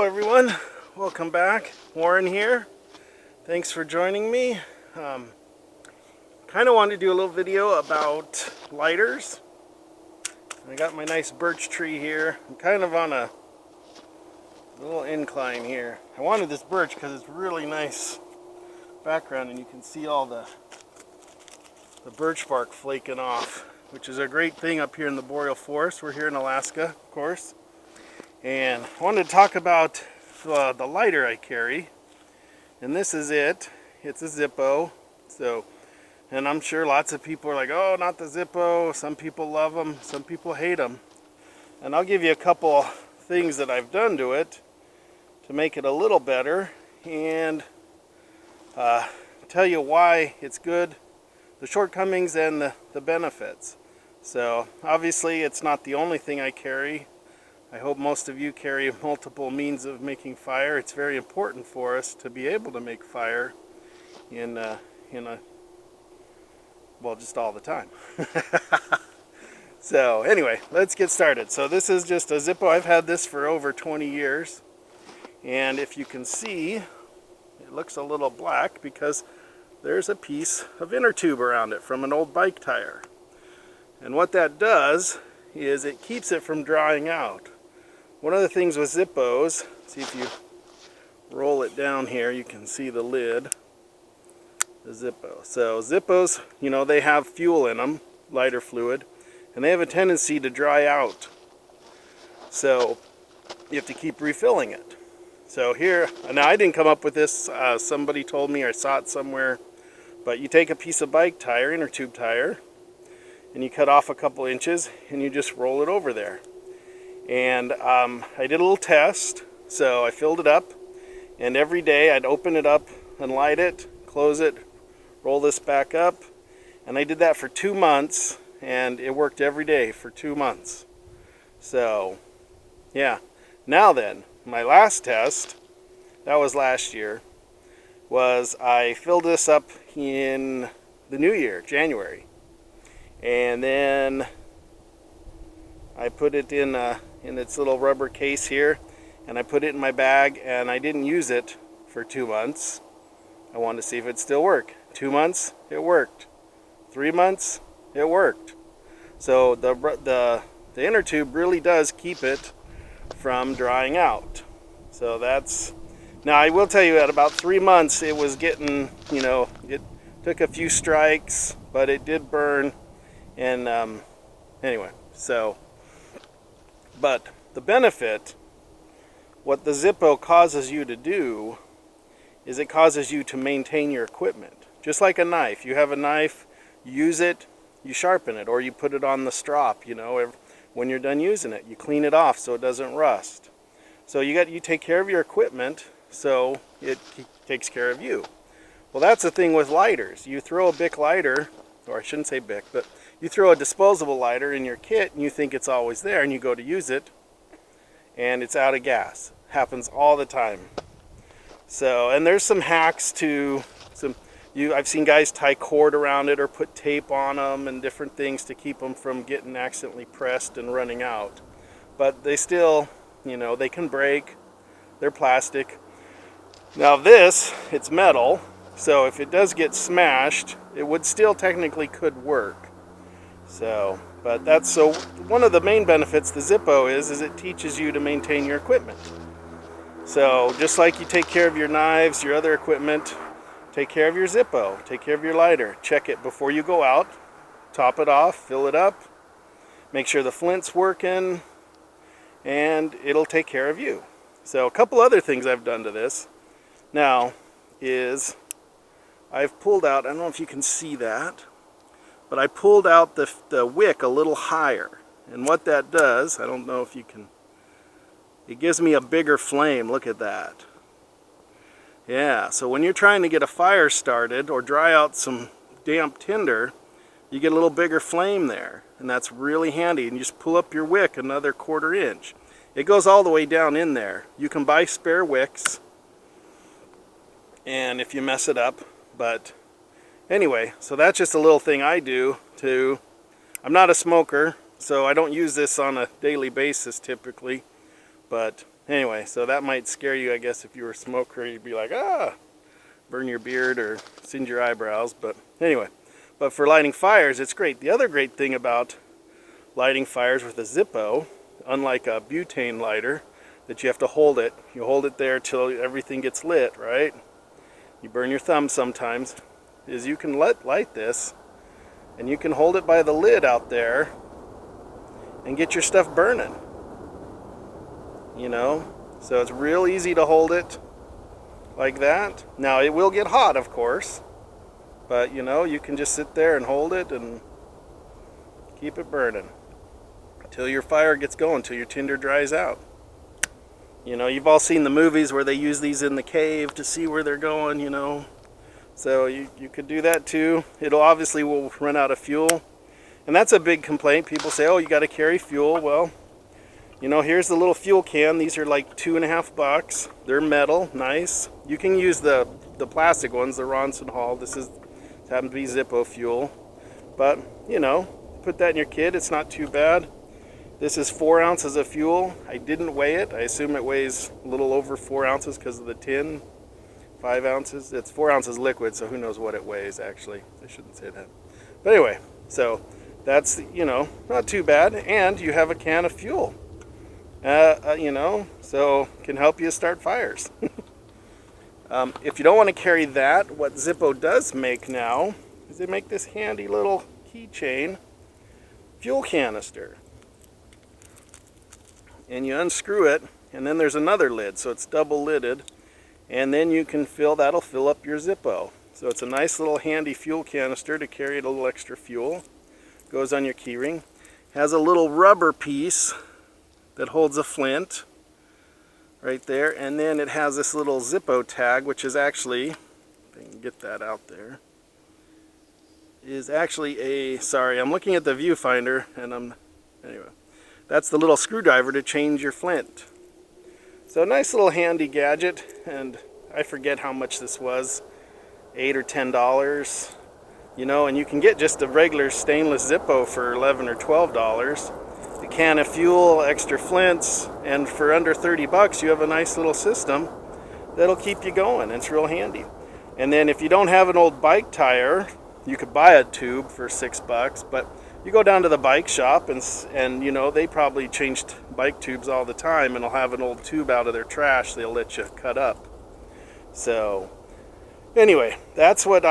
everyone, welcome back. Warren here. Thanks for joining me. Kind of wanted to do a little video about lighters. I got my nice birch tree here. I'm kind of on a little incline here. I wanted this birch because it's really nice background and you can see all the birch bark flaking off, which is a great thing up here in the boreal forest. We're here in Alaska, of course. And I wanted to talk about the lighter I carry, and this is it. It's a Zippo. And I'm sure lots of people are like, oh, not the Zippo. Some people love them, some people hate them. And I'll give you a couple things that I've done to it to make it a little better, and tell you why it's good, the shortcomings and the benefits. So obviously it's not the only thing I carry. I hope most of you carry multiple means of making fire. It's very important for us to be able to make fire well, just all the time. So anyway, let's get started. So this is just a Zippo. I've had this for over 20 years. And if you can see, it looks a little black because there's a piece of inner tube around it from an old bike tire. And what that does is it keeps it from drying out. One of the things with Zippos, see if you roll it down here, you can see the lid, the Zippo. So Zippos, you know, they have fuel in them, lighter fluid, and they have a tendency to dry out. So you have to keep refilling it. So here, now I didn't come up with this, somebody told me, or I saw it somewhere, but you take a piece of bike tire, inner tube tire, and you cut off a couple inches and you just roll it over there. And I did a little test, so I filled it up, and every day I'd open it up and light it, close it, roll this back up, and I did that for 2 months, and it worked every day for 2 months. So yeah, now then, my last test, that was last year, was I filled this up in the new year, January, and then I put it in its little rubber case here, and I put it in my bag, and I didn't use it for 2 months. I wanted to see if it still worked. 2 months, it worked. 3 months, it worked. So the inner tube really does keep it from drying out. So that's, now I will tell you at about 3 months it was getting, you know, it took a few strikes, but it did burn. And anyway, so, but the benefit, what the Zippo causes you to do is it causes you to maintain your equipment. Just like a knife. You have a knife, you use it, you sharpen it, or you put it on the strop, you know, when you're done using it. You clean it off so it doesn't rust. So you take care of your equipment so it takes care of you. Well, that's the thing with lighters. You throw a Bic lighter, or I shouldn't say Bic, but you throw a disposable lighter in your kit and you think it's always there, and you go to use it and it's out of gas. Happens all the time. So, and there's some hacks to I've seen guys tie cord around it or put tape on them and different things to keep them from getting accidentally pressed and running out. But they still, you know, they can break. They're plastic. Now this, it's metal, so if it does get smashed, it would still technically could work. So, but that's, so one of the main benefits the Zippo is it teaches you to maintain your equipment. So just like you take care of your knives, your other equipment, take care of your Zippo, take care of your lighter. Check it before you go out, top it off, fill it up, make sure the flint's working, and it'll take care of you. So a couple other things I've done to this now is I've pulled out, I don't know if you can see that, but I pulled out the wick a little higher. And what that does, I don't know if you can, it gives me a bigger flame. Look at that. Yeah, so when you're trying to get a fire started or dry out some damp tinder, you get a little bigger flame there, and that's really handy. And you just pull up your wick another 1/4 inch. It goes all the way down in there. You can buy spare wicks, and if you mess it up, but anyway, so that's just a little thing I do to, I'm not a smoker, so I don't use this on a daily basis typically, but anyway, so that might scare you, I guess, if you were a smoker. You'd be like, ah, burn your beard or singe your eyebrows. But anyway, but for lighting fires, it's great. The other great thing about lighting fires with a Zippo, unlike a butane lighter, that you have to hold it. You hold it there till everything gets lit, right? You burn your thumb sometimes. Is you can light this, and you can hold it by the lid out there and get your stuff burning. You know, so it's real easy to hold it like that. Now it will get hot, of course, but you know, you can just sit there and hold it and keep it burning till your fire gets going, till your tinder dries out. You know, you've all seen the movies where they use these in the cave to see where they're going, you know. So you could do that too. It'll obviously will run out of fuel. And that's a big complaint. People say, oh, you got to carry fuel. Well, you know, here's the little fuel can. These are like $2.50. They're metal, nice. You can use the plastic ones, the Ronson Hall. This happens to be Zippo fuel. But, you know, put that in your kit. It's not too bad. This is 4 ounces of fuel. I didn't weigh it. I assume it weighs a little over 4 ounces because of the tin. 5 ounces. It's 4 ounces liquid, so who knows what it weighs, actually. I shouldn't say that. But anyway, so that's, you know, not too bad. And you have a can of fuel. You know, so can help you start fires. If you don't want to carry that, what Zippo does make now is they make this handy little keychain fuel canister. And you unscrew it, and then there's another lid, so it's double lidded, and then you can that'll fill up your Zippo. So it's a nice little handy fuel canister to carry a little extra fuel. Goes on your keyring. Has a little rubber piece that holds a flint right there, and then it has this little Zippo tag, which is actually, if I can get that out there, is actually sorry, I'm looking at the viewfinder, and anyway. That's the little screwdriver to change your flint. So a nice little handy gadget, and I forget how much this was, $8 or $10, you know, and you can get just a regular stainless Zippo for $11 or $12. A can of fuel, extra flints, and for under 30 bucks you have a nice little system that'll keep you going. It's real handy. And then if you don't have an old bike tire, you could buy a tube for $6, but you go down to the bike shop and you know, they probably changed bike tubes all the time, and they'll have an old tube out of their trash they'll let you cut up. So anyway, that's what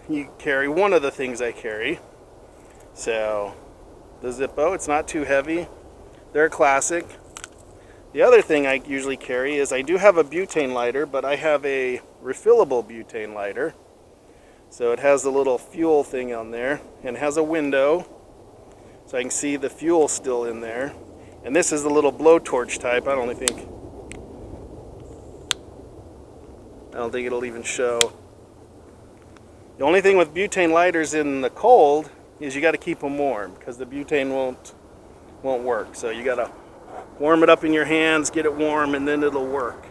you carry, one of the things I carry. So the Zippo, it's not too heavy. They're a classic. The other thing I usually carry is I do have a butane lighter, but I have a refillable butane lighter. So it has the little fuel thing on there and has a window, so I can see the fuel still in there. And this is the little blowtorch type. I don't think it'll even show. The only thing with butane lighters in the cold is you got to keep them warm, because the butane won't work. So you got to warm it up in your hands, get it warm, and then it'll work.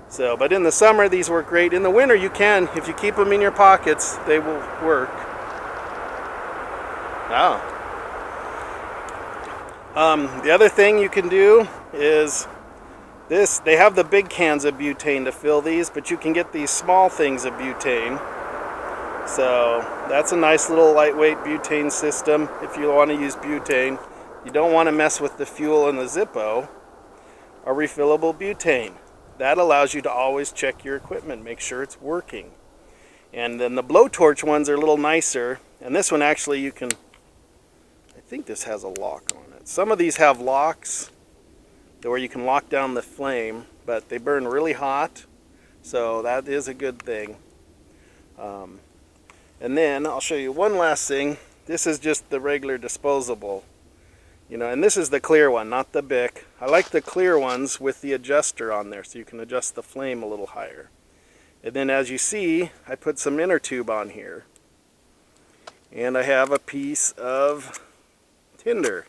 So, but in the summer these work great. In the winter you can, if you keep them in your pockets, they will work. Oh. The other thing you can do is this. They have the big cans of butane to fill these, but you can get these small things of butane. So that's a nice little lightweight butane system if you want to use butane. You don't want to mess with the fuel in the Zippo. A refillable butane. That allows you to always check your equipment, make sure it's working. And then the blowtorch ones are a little nicer. And this one actually you can, I think this has a lock on it. Some of these have locks where you can lock down the flame, but they burn really hot. So that is a good thing. And then I'll show you one last thing. This is just the regular disposable. You know, and this is the clear one, not the Bic. I like the clear ones with the adjuster on there, so you can adjust the flame a little higher. And then as you see, I put some inner tube on here. And I have a piece of tinder.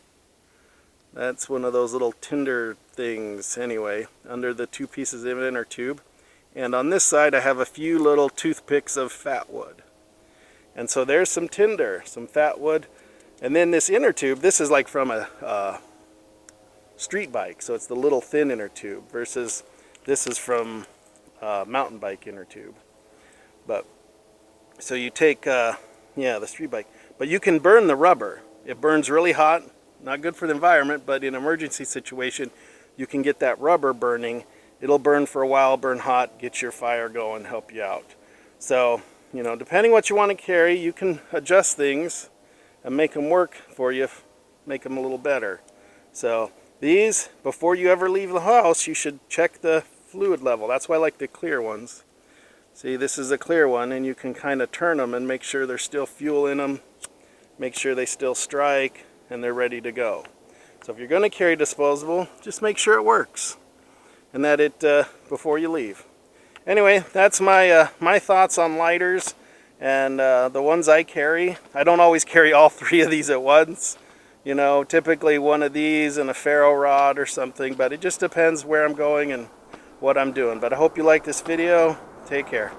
That's one of those little tinder things anyway, under the 2 pieces of inner tube. And on this side I have a few little toothpicks of fat wood. And so there's some tinder, some fat wood. And then this inner tube, this is like from street bike, so it's the little thin inner tube, versus this is from mountain bike inner tube. But so you take yeah, the street bike, but you can burn the rubber. It burns really hot, not good for the environment, but in an emergency situation you can get that rubber burning. It'll burn for a while, burn hot, get your fire going, help you out. So, you know, depending what you want to carry, you can adjust things and make them work for you, make them a little better. So these, before you ever leave the house, you should check the fluid level. That's why I like the clear ones. See, this is a clear one, and you can kind of turn them and make sure there's still fuel in them, make sure they still strike, and they're ready to go. So if you're going to carry disposable, just make sure it works, and that it before you leave. Anyway, that's my my thoughts on lighters and the ones I carry. I don't always carry all three of these at once. You know, typically one of these and a ferro rod or something, but it just depends where I'm going and what I'm doing. But I hope you like this video. Take care.